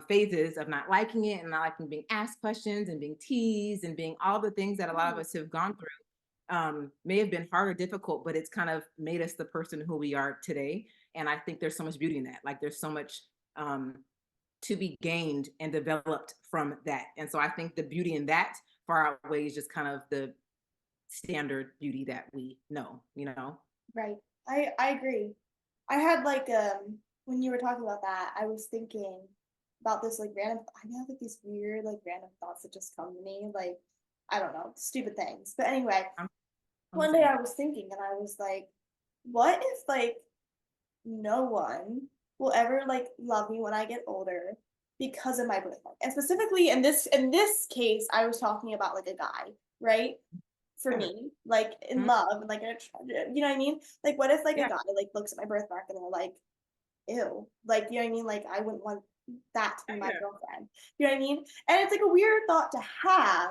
Speaker 2: phases of not liking it and not liking being asked questions and being teased and being all the things that a lot of
Speaker 1: Yeah.
Speaker 2: us have gone through. May have been hard or difficult, but it's kind of made us the person who we are today. And I think there's so much beauty in that. Like there's so much um, to be gained and developed from that. And so I think the beauty in that far outweighs just kind of the standard beauty that we know,
Speaker 1: Right. I agree. I had like when you were talking about that, I was thinking about this like random I have like these weird like random thoughts that just come to me, like I don't know, stupid things. But anyway,
Speaker 2: I'm, I'm
Speaker 1: one day
Speaker 2: listening.
Speaker 1: I was thinking and I was like, what if like no one will ever like love me when I get older because of my birthmark? And specifically in this case, I was talking about like a guy, right? For
Speaker 2: Yeah.
Speaker 1: me, like in
Speaker 2: Mhm.
Speaker 1: love and like you know what I mean? Like what if like a
Speaker 2: Yeah.
Speaker 1: guy like looks at my birthmark and they're like, ew, like you know what I mean? Like I wouldn't want that to be my
Speaker 2: Yeah.
Speaker 1: girlfriend. You know what I mean? And it's like a weird thought to have,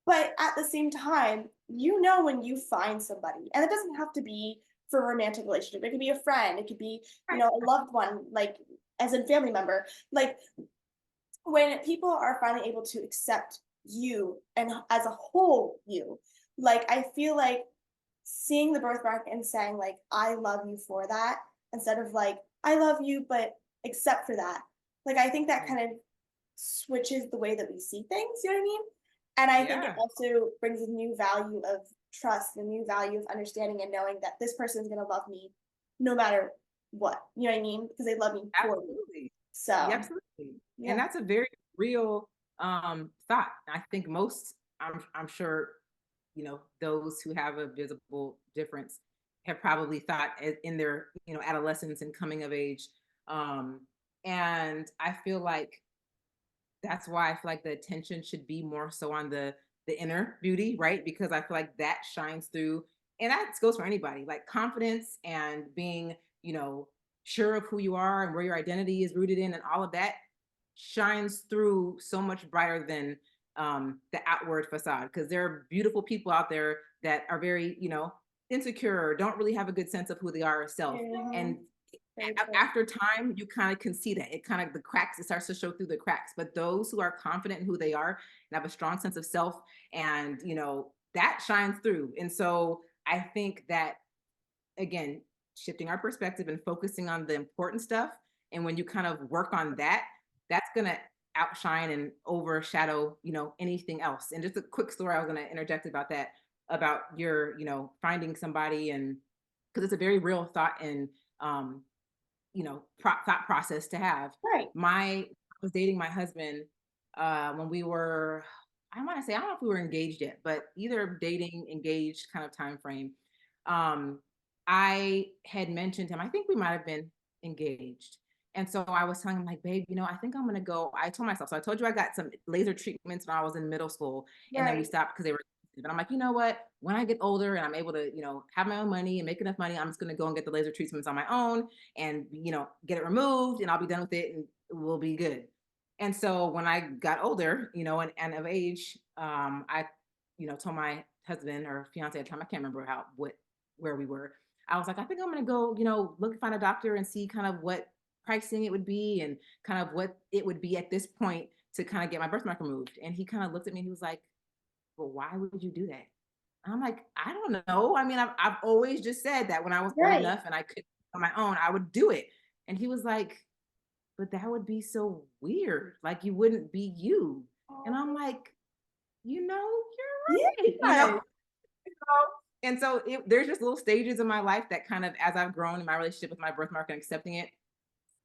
Speaker 1: but at the same time, you know when you find somebody, and it doesn't have to be for a romantic relationship. It could be a friend, it could be, you
Speaker 2: Right.
Speaker 1: know, a loved one, like as a family member. Like when people are finally able to accept you and as a whole you, like I feel like seeing the birthmark and saying like I love you for that instead of like I love you but except for that. Like I think that
Speaker 2: Mm.
Speaker 1: kind of switches the way that we see things, you know what I mean? And I think it
Speaker 2: Yeah.
Speaker 1: also brings a new value of trust, a new value of understanding and knowing that this person is going to love me no matter what, you know what I mean? Because they love me for me.
Speaker 2: Absolutely. Yeah,
Speaker 1: So,
Speaker 2: absolutely. And
Speaker 1: yeah.
Speaker 2: that's a very real thought. I think most I'm sure, those who have a visible difference have probably thought in their, adolescence and coming of age. Um and I feel like that's why I feel like the attention should be more so on the inner beauty, right? Because I feel like that shines through, and that goes for anybody. Like confidence and being, sure of who you are and where your identity is rooted in, and all of that shines through so much brighter than the outward facade. Because there are beautiful people out there that are very, insecure, or don't really have a good sense of who they are as self,
Speaker 1: Mhm.
Speaker 2: and
Speaker 1: Very true.
Speaker 2: after time you kind of can see that it kind of the cracks, it starts to show through the cracks. But those who are confident in who they are and have a strong sense of self, and that shines through. And so I think that, again, shifting our perspective and focusing on the important stuff, and when you kind of work on that, that's going to outshine and overshadow anything else. And just a quick story I was going to interject about that, about your finding somebody, and because it's a very real thought and um thought process to have.
Speaker 1: Right.
Speaker 2: I was dating my husband when we were, I want to say, I don't know if we were engaged yet, but either dating, engaged kind of time frame. Um, I had mentioned him. I think we might have been engaged. And so I was telling him, like, babe, I think I'm gonna go. I told myself, so I told you I got some laser treatments when I was in middle school, and then we
Speaker 1: Right.
Speaker 2: stopped because they were expensive. And I'm like, you know what? When I get older and I'm able to, have my own money and make enough money, I'm just gonna go and get the laser treatments on my own, and get it removed, and I'll be done with it, and we'll be good. And so when I got older, and of age, I told my husband or fiance at the time, I can't remember where we were. I was like, I think I'm gonna go, find a doctor and see kind of what pricing it would be, and kind of what it would be at this point to kind of get my birthmark removed. And he kind of looked at me and he was like, well, why would you do that? And I'm like, I don't know. I mean, I've always just said that when I was old
Speaker 1: Right.
Speaker 2: enough and I could on my own, I would do it. And he was like, but that would be so weird. Like you wouldn't be you. And I'm
Speaker 1: Oh,
Speaker 2: like, you're right.
Speaker 1: yeah.
Speaker 2: And so there's just little stages in my life that kind of, as I've grown in my relationship with my birthmark and accepting it,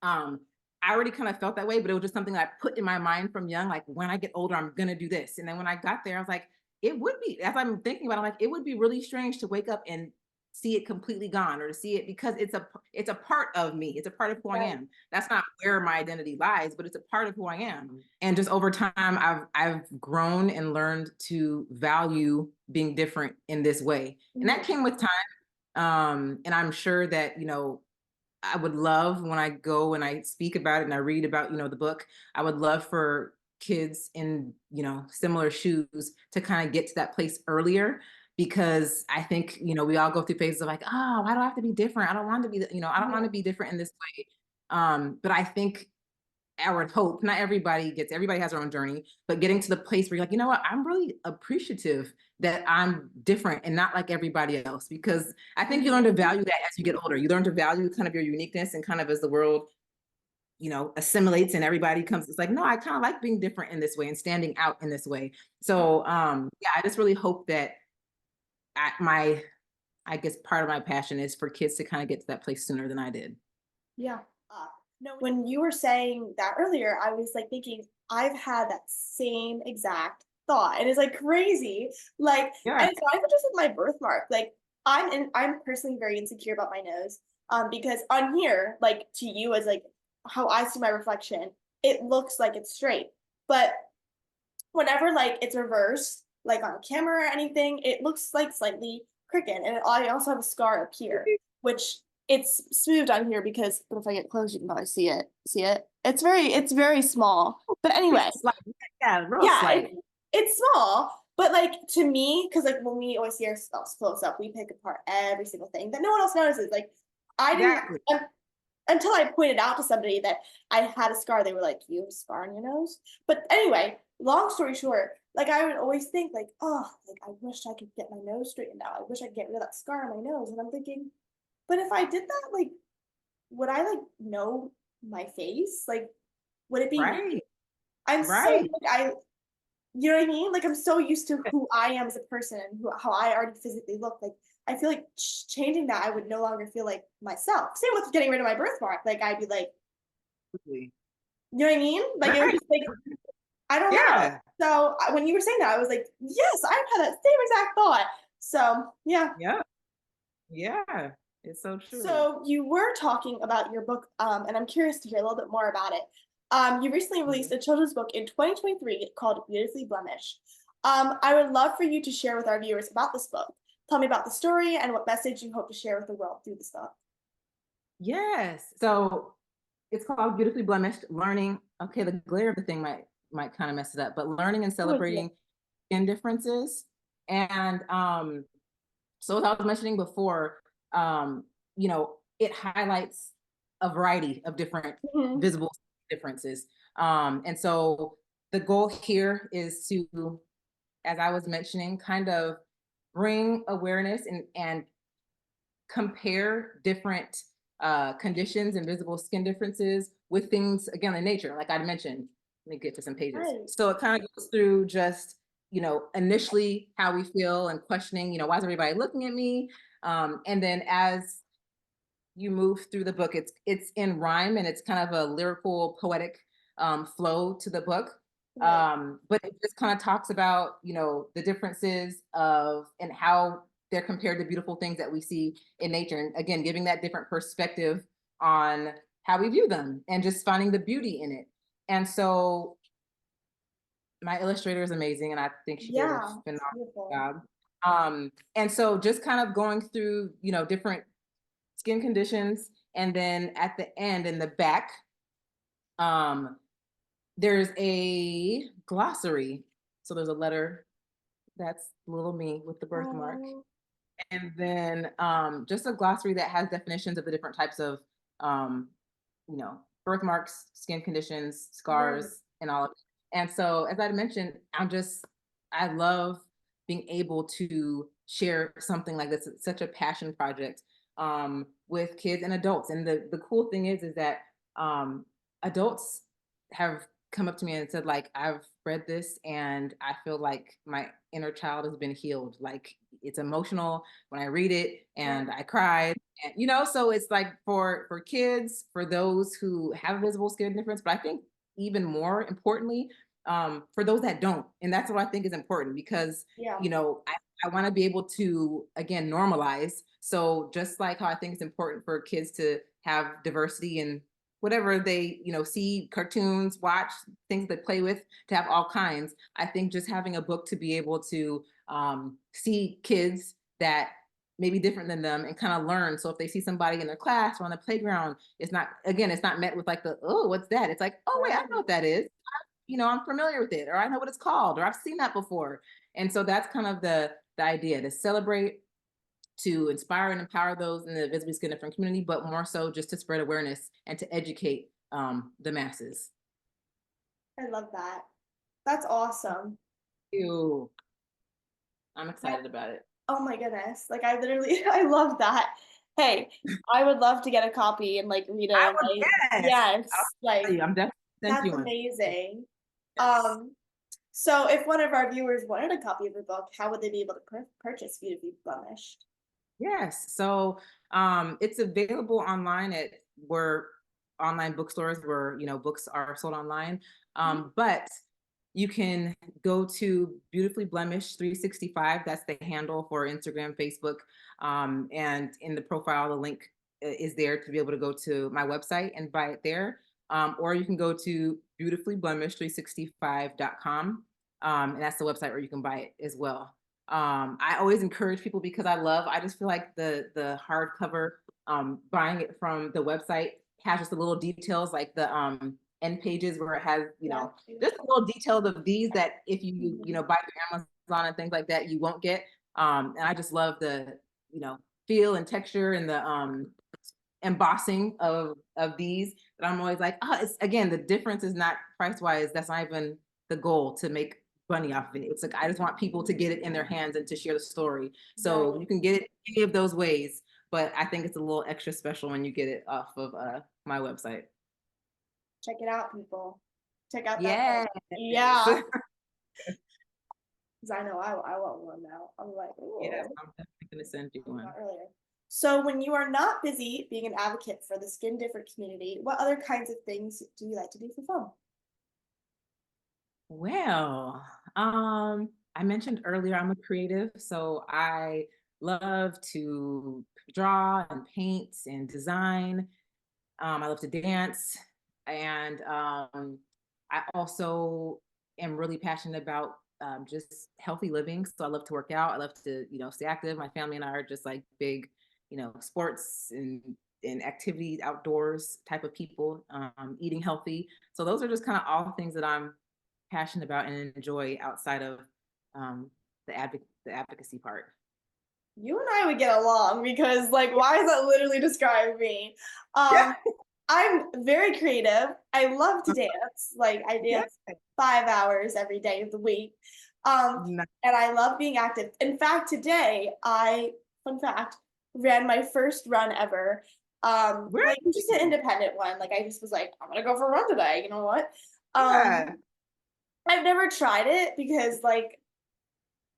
Speaker 2: um, I already kind of felt that way, but it was just something that I put in my mind from young, like when I get older, I'm gonna do this. And then when I got there, I was like, it would be, as I'm thinking about it, I'm like, it would be really strange to wake up and see it completely gone, or to see it, because it's a part of me. It's a part of who I
Speaker 1: Right.
Speaker 2: am. That's not where my identity lies, but it's a part of who I am. And just over time, I've grown and learned to value being different in this way. And that
Speaker 1: Mhm.
Speaker 2: came with time. And I'm sure that, I would love, when I go and I speak about it and I read about, the book, I would love for kids in, similar shoes to kind of get to that place earlier, because I think, we all go through phases of like, oh, why do I have to be different? I don't want to be, I don't want
Speaker 1: Yeah.
Speaker 2: to be different in this way. But I think, I would hope not everybody has their own journey, but getting to the place where you're like, you know what, I'm really appreciative that I'm different and not like everybody else. Because I think you learn
Speaker 1: Mhm.
Speaker 2: to value that as you get older. You learn to value kind of your uniqueness, and kind of as the world, assimilates and everybody comes, it's like, no, I kind of like being different in this way and standing out in this way. So yeah, I just really hope that my I guess part of my passion is for kids to kind of get to that place sooner than I did.
Speaker 1: Yeah. No, when you were saying that earlier, I was like thinking, I've had that same exact thought. And it's like crazy. Like,
Speaker 2: Yeah.
Speaker 1: and so I just with my birthmark, like I'm personally very insecure about my nose. Because on here, like to you as like how I see my reflection, it looks like it's straight. But whenever like it's reversed, like on camera or anything, it looks like slightly crooked. And I also have a scar up here, which it's smoothed on here because, but if I get close, you can probably see it. See it? It's very small. But anyway,
Speaker 2: It's like, yeah, real
Speaker 1: yeah,
Speaker 2: slight.
Speaker 1: it's small. But like to me, because like when we always see ourselves close up, we pick apart every single thing that no one else notices. Like I didn't
Speaker 2: Exactly.
Speaker 1: until I pointed out to somebody that I had a scar, they were like, "You have a scar on your nose?" But anyway, long story short, like I would always think like, "Oh, like I wish I could get my nose straightened out. I wish I could get rid of that scar on my nose." And I'm thinking, but if I did that, like, would I like know my face? Like, would it be me?
Speaker 2: Right.
Speaker 1: I'm so
Speaker 2: Right.
Speaker 1: like you know what I mean? Like I'm so used to who I am as a person and how I already physically look. Like I feel like changing that, I would no longer feel like myself. Same with getting rid of my birthmark. Like I'd be like,
Speaker 2: Absolutely.
Speaker 1: you know what I mean? Like it was
Speaker 2: Right.
Speaker 1: just like I don't know.
Speaker 2: Yeah.
Speaker 1: So when you were saying that, I was like, yes, I've had that same exact thought. So yeah.
Speaker 2: Yeah. Yeah. It's so true.
Speaker 1: So you were talking about your book, and I'm curious to hear a little bit more about it. You recently
Speaker 2: Mhm.
Speaker 1: released a children's book in 2023 called Beautifully Blemished. I would love for you to share with our viewers about this book. Tell me about the story and what message you hope to share with the world through this book.
Speaker 2: Yes. So it's called Beautifully Blemished, learning. Okay, the glare of the thing might kind of mess it up, but learning and
Speaker 1: Oh, yeah.
Speaker 2: celebrating skin differences. And so as I was mentioning before, you know, it highlights a variety of different
Speaker 1: Mhm.
Speaker 2: visible differences. And so the goal here is to, as I was mentioning, kind of bring awareness and compare different conditions and visible skin differences with things again in nature, like I mentioned. Let me get to some pages.
Speaker 1: Right.
Speaker 2: So it kind of goes through just, you know, initially how we feel and questioning, you know, why is everybody looking at me? And then as you move through the book, it's in rhyme and it's kind of a lyrical, poetic flow to the book.
Speaker 1: Right.
Speaker 2: But it just kind of talks about, you know, the differences of and how they're compared to beautiful things that we see in nature. And again, giving that different perspective on how we view them and just finding the beauty in it. And so my illustrator is amazing, and I think she did a
Speaker 1: Yeah. It's
Speaker 2: phenomenal
Speaker 1: beautiful.
Speaker 2: job. And so just kind of going through, you know, different skin conditions, and then at the end in the back, um, there's a glossary. So there's a letter that's little me with the birthmark,
Speaker 1: Oh,
Speaker 2: and then just a glossary that has definitions of the different types of, um, you know, birthmarks, skin conditions,
Speaker 1: right.
Speaker 2: scars, and all of it. And so, as I mentioned, I love being able to share something like this. It's such a passion project with kids and adults. And the cool thing is that adults have come up to me and said, like, I've read this and I feel like my inner child has been healed. Like it's emotional when I read it
Speaker 1: Right.
Speaker 2: and I cried. And, you know, so it's like for kids, for those who have visible skin difference, but I think even more importantly, for those that don't. And that's what I think is important because,
Speaker 1: Yeah.
Speaker 2: you know, I want to be able to again normalize. So just like how I think it's important for kids to have diversity and whatever they, you know, see, cartoons, watch, things they play with, to have all kinds. I think just having a book to be able to see kids that may be different than them and kind of learn. So if they see somebody in their class or on the playground, it's not, again, it's not met with like the, oh, what's that? It's like, oh wait, I know
Speaker 1: Right.
Speaker 2: what that is. You know, I'm familiar with it, or I know what it's called, or I've seen that before. And so that's kind of the idea, to celebrate, to inspire and empower those in the visibly skin different community, but more so just to spread awareness and to educate the masses.
Speaker 1: I love that. That's awesome.
Speaker 2: Ew. I'm
Speaker 1: That,
Speaker 2: excited about it.
Speaker 1: oh my goodness. Like I literally I love that. Hey, I would love to get a copy and like read
Speaker 2: I
Speaker 1: it.
Speaker 2: would,
Speaker 1: Like,
Speaker 2: yes. I'll
Speaker 1: yes,
Speaker 2: tell
Speaker 1: like
Speaker 2: you, I'm definitely send
Speaker 1: that's
Speaker 2: you one.
Speaker 1: amazing.
Speaker 2: Yes.
Speaker 1: So if one of our viewers wanted a copy of your book, how would they be able to purchase Beautifully Blemished?
Speaker 2: Yes. So it's available online at where online bookstores where books are sold online.
Speaker 1: Mhm.
Speaker 2: But you can go to Beautifully Blemished 365. That's the handle for Instagram, Facebook. And in the profile, the link is there to be able to go to my website and buy it there. Or you can go to beautifullyblemish365.com. And that's the website where you can buy it as well. I always encourage people because I just feel like the hardcover, buying it from the website has just the little details like the end pages where it has,
Speaker 1: Yeah.
Speaker 2: just a little details of these that if
Speaker 1: Mhm.
Speaker 2: buy through Amazon and things like that, you won't get. And I just love the, feel and texture and the embossing of these, that I'm always like, oh, it's again, the difference is not price wise. That's not even the goal to make money off of it. It's like I just want people to get it in their hands and to share the story. So
Speaker 1: Right.
Speaker 2: you can get it any of those ways, but I think it's a little extra special when you get it off of my website.
Speaker 1: Check it out, people. Check out that book.
Speaker 2: Yes.
Speaker 1: Yeah. Because I know I want one now. I'm like,
Speaker 2: Yes,
Speaker 1: oh,
Speaker 2: I'm definitely gonna send you
Speaker 1: not
Speaker 2: one.
Speaker 1: earlier. So when you are not busy being an advocate for the skin different community, what other kinds of things do you like to do for fun?
Speaker 2: Well, I mentioned earlier I'm a creative, so I love to draw and paint and design. I love to dance, and I also am really passionate about just healthy living. So I love to work out. I love to, stay active. My family and I are just like big, sports and activities outdoors type of people. Eating healthy. So those are just kind of all things that I'm passionate about and enjoy outside of um, the advocacy part.
Speaker 1: You and I would get along because, like, why does that literally describe me?
Speaker 2: Yeah.
Speaker 1: Um, I'm very creative. I love to dance. Like, I
Speaker 2: Yeah.
Speaker 1: dance 5 hours every day of the week. Um,
Speaker 2: Nice.
Speaker 1: and I love being active. In fact, today fun fact, ran my first run ever. Like just an
Speaker 2: Really?
Speaker 1: independent one. Like I just was like, I'm gonna go for a run today. You know what? Um,
Speaker 2: Yeah.
Speaker 1: I've never tried it because like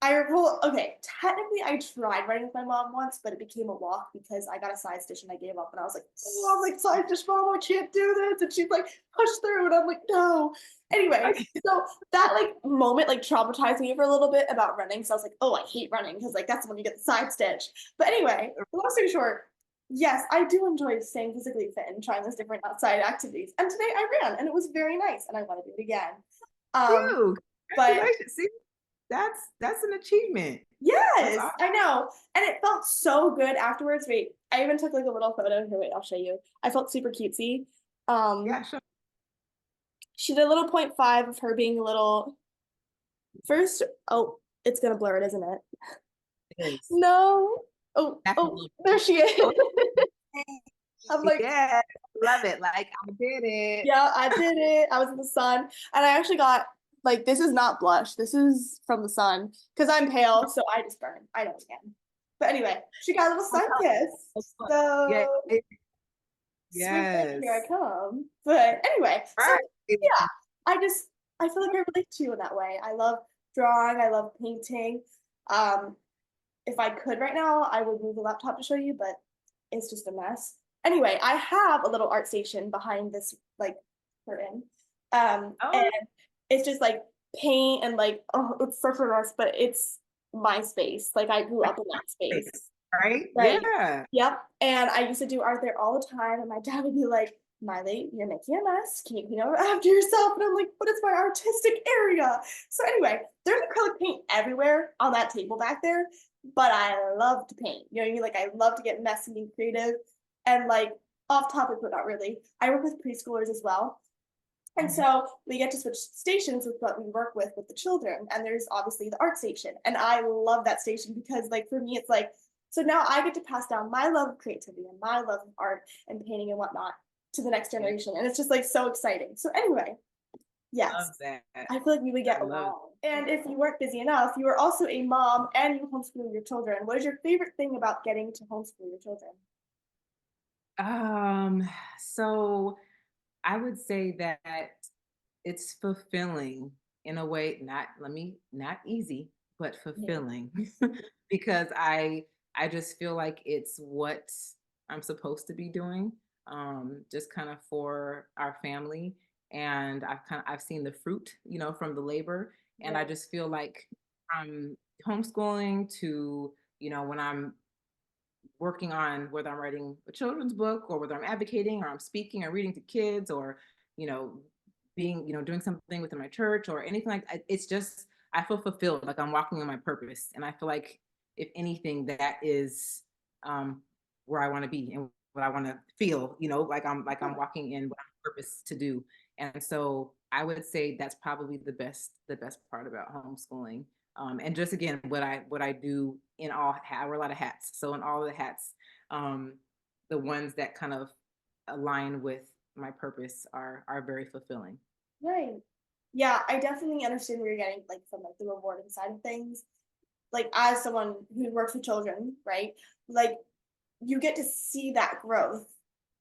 Speaker 1: well, okay, technically I tried running with my mom once, but it became a walk because I got a side stitch and I gave up and I was like, oh, I'm like, side stitch, mom, I can't do this. And she's like, push through. And I'm like, no. Anyway,
Speaker 2: Okay.
Speaker 1: so that like moment like traumatized me for a little bit about running. So I was like, oh, I hate running because like that's when you get the side stitch. But anyway, long story short, yes, I do enjoy staying physically fit and trying those different outside activities. And today I ran and it was very nice and I want to do it again. Um,
Speaker 2: You.
Speaker 1: but
Speaker 2: Congratulations. See, that's an achievement. That's
Speaker 1: yes,
Speaker 2: awesome.
Speaker 1: I know. And it felt so good afterwards. Wait, I even took like a little photo. Here, wait, I'll show you. I felt super cutesy. Um,
Speaker 2: Yeah, sure.
Speaker 1: she did a little point five of her being a little first. Oh, it's gonna blur it, isn't it?
Speaker 2: It is.
Speaker 1: No. Oh,
Speaker 2: That's a
Speaker 1: oh,
Speaker 2: little
Speaker 1: there she is.
Speaker 2: oh,
Speaker 1: I'm like,
Speaker 2: yeah, love it. Like I did it.
Speaker 1: yeah, I did it. I was in the sun, and I actually got like this is not blush. This is from the sun because I'm pale, so I just burn. I don't tan. But anyway, she got a little sun kiss.
Speaker 2: Yeah,
Speaker 1: So swing back, here I
Speaker 2: yes.
Speaker 1: come. But anyway, so
Speaker 2: Right.
Speaker 1: yeah, I just I feel like I relate to you in that way. I love drawing, I love painting. Um, if I could right now, I would move the laptop to show you, but it's just a mess. Anyway, I have a little art station behind this like curtain. And
Speaker 2: Oh,
Speaker 1: it's just like paint and like oh, it's such a mess, but it's my space. Like I grew up in that
Speaker 2: right.
Speaker 1: space.
Speaker 2: Right?
Speaker 1: Like,
Speaker 2: Yeah.
Speaker 1: yep. And I used to do art there all the time. And my dad would be like, Miley, you're making a mess. Can you clean up after yourself? And I'm like, but it's my artistic area. So anyway, there's acrylic paint everywhere on that table back there. But I love to paint. You know what I mean? Like I love to get messy and creative. And like off topic, but not really. I work with preschoolers as well. And
Speaker 2: Mhm.
Speaker 1: so we get to switch stations with what we work with the children. And there's obviously the art station. And I love that station because like for me, it's like, so now I get to pass down my love of creativity and my love of art and painting and whatnot to the next
Speaker 2: Yeah,
Speaker 1: generation. And it's just like so exciting. So anyway,
Speaker 2: love
Speaker 1: yes,
Speaker 2: that.
Speaker 1: I feel like we would get
Speaker 2: I love
Speaker 1: along. And if you weren't busy enough, you are also a mom and you homeschool your children. What is your favorite thing about getting to homeschool your children?
Speaker 2: So I would say that it's fulfilling in a way, not easy, but
Speaker 1: Yeah.
Speaker 2: fulfilling because I just feel like it's what I'm supposed to be doing, just kind of for our family. And I've seen the fruit, from the labor. And I
Speaker 1: Right.
Speaker 2: just feel like I'm homeschooling to, when I'm working on whether I'm writing a children's book or whether I'm advocating or I'm speaking or reading to kids or, you know, being, doing something within my church or anything it's just, I feel fulfilled, like I'm walking in my purpose. And I feel like if anything, that is um, where I want to be and what I want to feel, like I'm
Speaker 1: Yeah.
Speaker 2: walking in what I'm purpose to do. And so I would say that's probably the best part about homeschooling. And just again, what I do in I wear a lot of hats. So in all of the hats, um, the ones that kind of align with my purpose are very fulfilling.
Speaker 1: Right. Yeah, I definitely understand where you're getting like from like the rewarding side of things. Like as someone who works with children, right? Like you get to see that growth.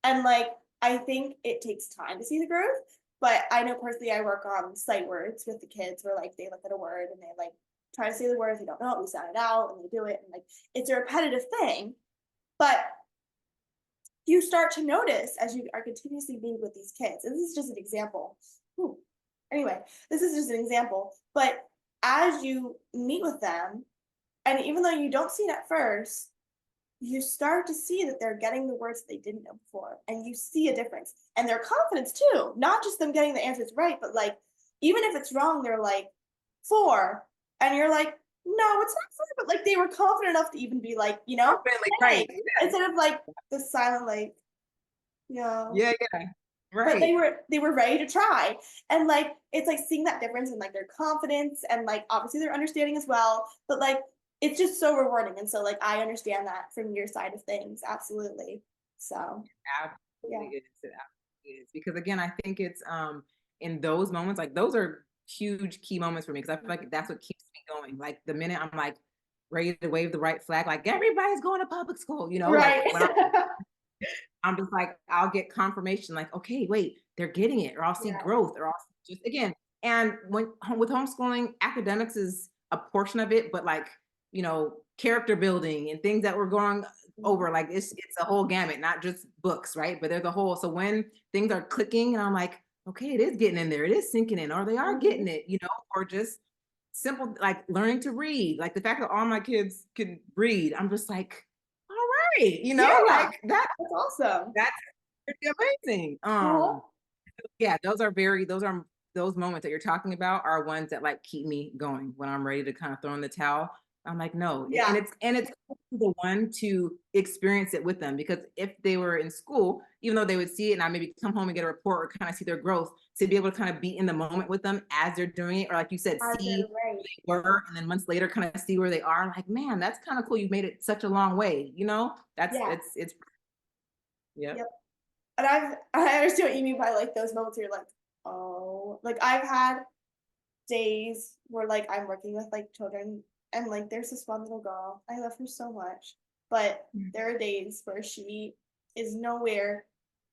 Speaker 1: And like I think it takes time to see the growth. But I know personally I work on sight words with the kids where like they look at a word and they like try to say the words, they don't know it, we sound it out and they do it and like it's a repetitive thing. But you start to notice as you are continuously being with these kids. And this is just an example. Whew. Anyway, this is just an example. But as you meet with them, and even though you don't see it at first, you start to see that they're getting the words that they didn't know before. And you see a difference. And their confidence too, not just them getting the answers right, but like, even if it's wrong, they're like, four. And you're like, no, it's not four. But like, they were confident enough to even be like,
Speaker 2: Confidently,
Speaker 1: hey,
Speaker 2: right?
Speaker 1: instead of like the silent, like, yeah,
Speaker 2: Yeah, yeah,
Speaker 1: but
Speaker 2: right.
Speaker 1: they were ready to try. And like it's like seeing that difference in like their confidence and like obviously their understanding as well. But like it's just so rewarding. And so like I understand that from your side of things. Absolutely. So
Speaker 2: Absolutely
Speaker 1: yeah.
Speaker 2: is. It absolutely is. Because again, I think it's in those moments, like those are huge key moments for me because I feel like that's what keeps me going. Like the minute I'm like ready to wave the right flag, like everybody's going to public school, like
Speaker 1: Right.
Speaker 2: when I'm just like, I'll get confirmation, like, okay, wait, they're getting it, or I'll see
Speaker 1: Yeah.
Speaker 2: growth, or I'll just again. And with homeschooling, academics is a portion of it, but like, character building and things that we're going
Speaker 1: Mhm.
Speaker 2: over, like it's a whole gamut, not just books, right? But there's a whole. So when things are clicking, and I'm like, okay, it is getting in there, it is sinking in, or they are
Speaker 1: Mhm.
Speaker 2: getting it, or just simple like learning to read. Like the fact that all my kids can read, I'm just like, all right,
Speaker 1: Yeah.
Speaker 2: like that
Speaker 1: That's awesome.
Speaker 2: that's pretty amazing.
Speaker 1: Uh-huh.
Speaker 2: Yeah, those moments that you're talking about are ones that like keep me going when I'm ready to kind of throw in the towel. I'm like, no, and
Speaker 1: Yeah.
Speaker 2: it's the one to experience it with them because if they were in school, even though they would see it and I maybe come home and get a report or kind of see their growth, to be able to kind of be in the moment with them as they're doing it, or like you said,
Speaker 1: As they're
Speaker 2: see
Speaker 1: right.
Speaker 2: where they were and then months later kind of see where they are. Like, man, that's kind of cool. You've made it such a long way. That's
Speaker 1: Yeah.
Speaker 2: it's yeah.
Speaker 1: Yep. And I understand what you mean by like those moments where you're like, oh, like I've had days where like I'm working with like children and like there's this one little girl. I love her so much. But there are days where she is nowhere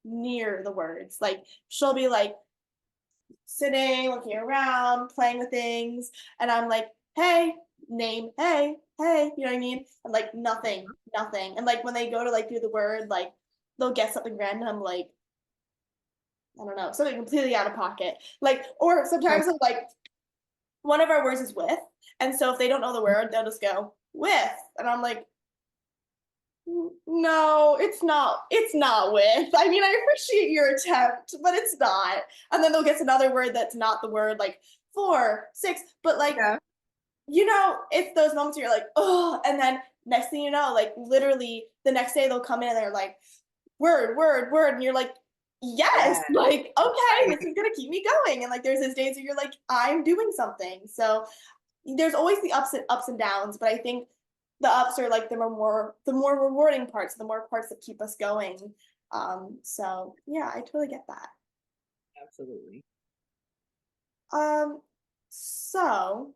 Speaker 1: near the words. Like she'll be like sitting, looking around, playing with things, and I'm like, hey, name, hey, you know what I mean? And like nothing, nothing. And like when they go to like do the word, like they'll get something random, like I don't know, something completely out of pocket. Like, or sometimes I'm like, one of our words is with. And so if they don't know the word, they'll just go with. And I'm like, no, it's not with. I mean, I appreciate your attempt, but it's not. And then they'll get another word that's not the word, like four, six. But like,
Speaker 2: Yeah.
Speaker 1: it's those moments where you're like, oh, and then next thing you know, like literally the next day they'll come in and they're like, word, word, word. And you're like, yes,
Speaker 2: Yeah.
Speaker 1: like, okay, this is gonna keep me going. And like there's those days where you're like, I'm doing something. So there's always the ups and downs, but I think the ups are like the more rewarding parts, the more parts that keep us going. So yeah, I totally get that.
Speaker 2: Absolutely.
Speaker 1: Um, so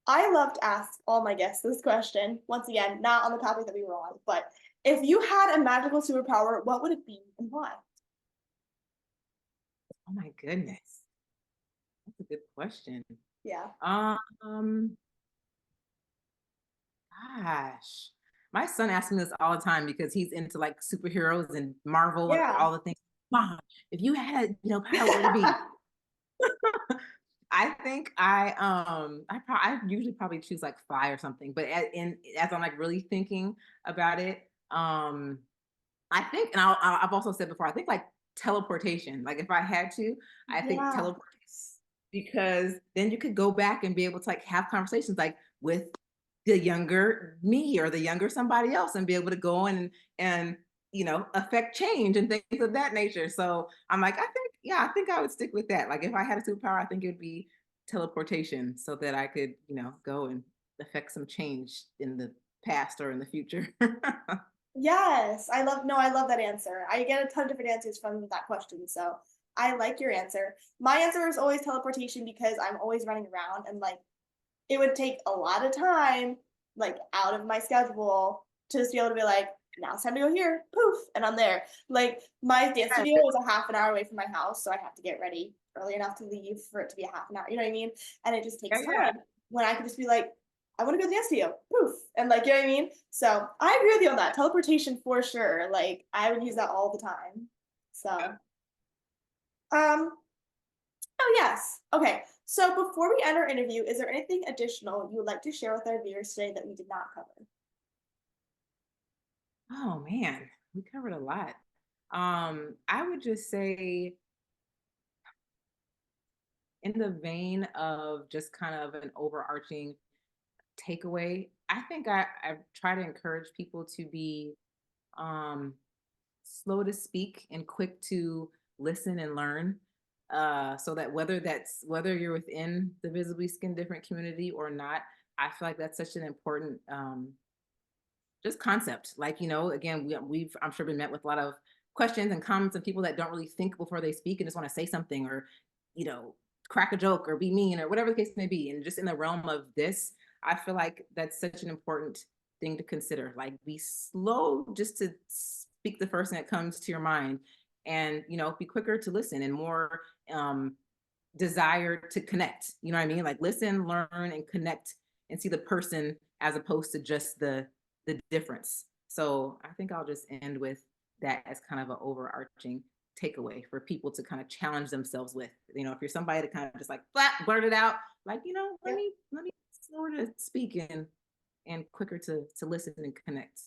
Speaker 1: I love to ask all my guests this question. Once again, not on the topic that we were on, but if you had a magical superpower, what would it be and why?
Speaker 2: Oh my goodness. That's a good question.
Speaker 1: Yeah.
Speaker 2: Um, gosh. My son asks me this all the time because he's into like superheroes and Marvel and
Speaker 1: Yeah.
Speaker 2: all the things. Mom, if you had, power, what would it be? I think I usually probably choose like fly or something, but as I'm like really thinking about it, I think, and I've also said before, I think like teleportation. Like if I had to, I think
Speaker 1: Yeah.
Speaker 2: teleportation, because then you could go back and be able to like have conversations like with the younger me or the younger somebody else and be able to go in and affect change and things of that nature. So I'm like, I think I would stick with that. Like if I had a superpower, I think it would be teleportation so that I could, go and affect some change in the past or in the future.
Speaker 1: Yes, I love that answer. I get a ton of different answers from that question, so I like your answer. My answer is always teleportation because I'm always running around and like it would take a lot of time like out of my schedule to just be able to be like, now it's time to go here, poof, and I'm there. Like my dance studio is a half an hour away from my house, so I have to get ready early enough to leave for it to be a half an hour. You know what I mean? And it just
Speaker 2: Yeah,
Speaker 1: takes
Speaker 2: yeah.
Speaker 1: time when I could just be like, I want to go to the dance studio, poof, and like you know what I mean. So I agree with you on that. Teleportation for sure. Like I would use that all the time. So um oh yes. Okay. So before we end our interview, is there anything additional you would like to share with our viewers today that we did not cover?
Speaker 2: Oh man, we covered a lot. I would just say, in the vein of just kind of an overarching takeaway, I think I try to encourage people to be um, slow to speak and quick to listen and learn. So that whether you're within the visibly skin different community or not, I feel like that's such an important just concept. Like, again, we've I'm sure been met with a lot of questions and comments and people that don't really think before they speak and just want to say something or, you know, crack a joke or be mean or whatever the case may be. And just in the realm of this, I feel like that's such an important thing to consider. Like, be slow just to speak the first thing that comes to your mind, and be quicker to listen and more um desire to connect. You know what I mean? Like, listen, learn, and connect, and see the person as opposed to just the difference. So I think I'll just end with that as kind of an overarching takeaway for people to kind of challenge themselves with. If you're somebody to kind of just like flat blurt it out, like,
Speaker 1: Yep,
Speaker 2: let me slower to speak and quicker to listen and connect.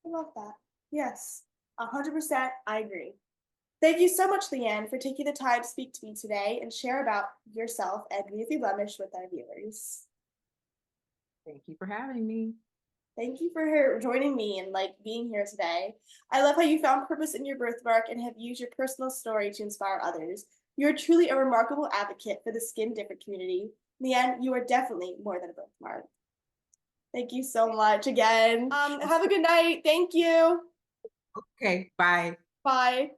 Speaker 1: I love that. Yes, 100%. I agree. Thank you so much, Leanne, for taking the time to speak to me today and share about yourself and Beauty Blemish with our viewers.
Speaker 2: Thank you for having me.
Speaker 1: Thank you for joining me and like being here today. I love how you found purpose in your birthmark and have used your personal story to inspire others. You're truly a remarkable advocate for the skin different community. Leanne, you are definitely more than a birthmark. Thank you so much again. Have a good night. Thank you.
Speaker 2: Okay, bye.
Speaker 1: Bye.